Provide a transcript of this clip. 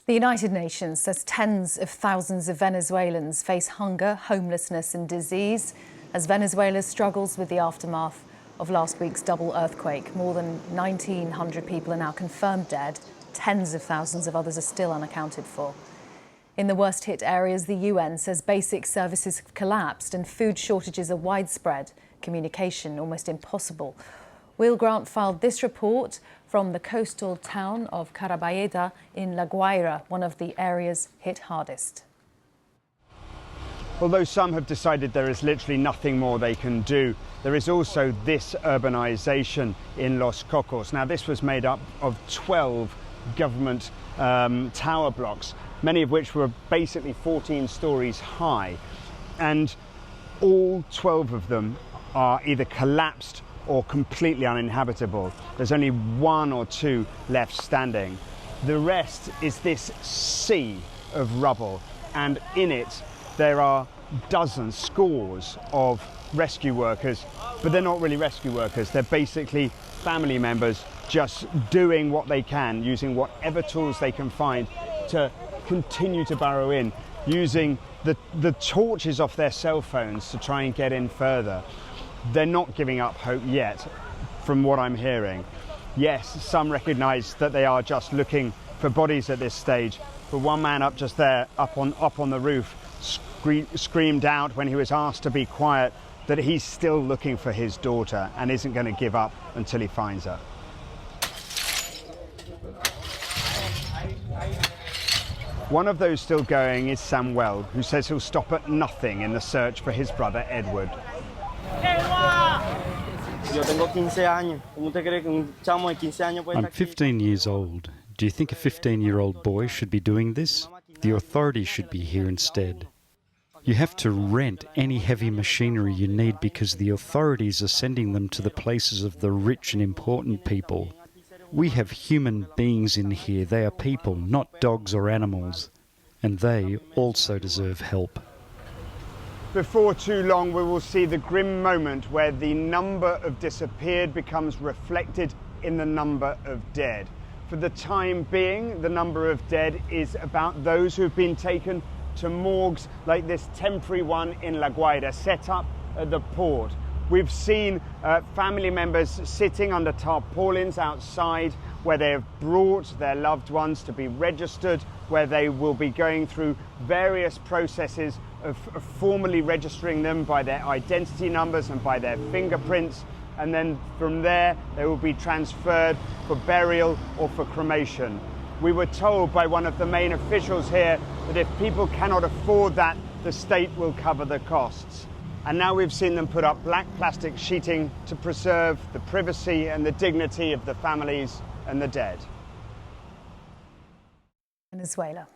The United Nations says tens of thousands of Venezuelans face hunger, homelessness and disease as Venezuela struggles with the aftermath of last week's double earthquake. More than 1,900 people are now confirmed dead. Tens of thousands of others are still unaccounted for. In the worst-hit areas, the UN says basic services have collapsed and food shortages are widespread, communication almost impossible. Will Grant filed this report from the coastal town of Caraballeda in Guaira, one of the areas hit hardest. Although some have decided there is literally nothing more they can do, there is also this urbanisation in Los Cocos. Now, this was made up of 12 government tower blocks, many of which were basically 14 stories high. And all 12 of them are either collapsed or completely uninhabitable. There's only one or two left standing. The rest is this sea of rubble, and in it there are dozens, scores of rescue workers, but they're not really rescue workers. They're basically family members just doing what they can, using whatever tools they can find to continue to burrow in, using the torches off their cell phones to try and get in further. They're not giving up hope yet, from what I'm hearing. Yes, some recognise that they are just looking for bodies at this stage, but one man up just there, up on the roof, screamed out when he was asked to be quiet that he's still looking for his daughter and isn't going to give up until he finds her. One of those still going is Samuel, who says he'll stop at nothing in the search for his brother Edward. I'm 15 years old. Do you think a 15-year-old boy should be doing this? The authorities should be here instead. You have to rent any heavy machinery you need because the authorities are sending them to the places of the rich and important people. We have human beings in here. They are people, not dogs or animals. And they also deserve help. Before too long, we will see the grim moment where the number of disappeared becomes reflected in the number of dead. For the time being, the number of dead is about those who've been taken to morgues like this temporary one in La Guaira, set up at the port. We've seen family members sitting under tarpaulins outside where they have brought their loved ones to be registered, where they will be going through various processes of formally registering them by their identity numbers and by their fingerprints. And then from there, they will be transferred for burial or for cremation. We were told by one of the main officials here that if people cannot afford that, the state will cover the costs. And now we've seen them put up black plastic sheeting to preserve the privacy and the dignity of the families and the dead. Venezuela.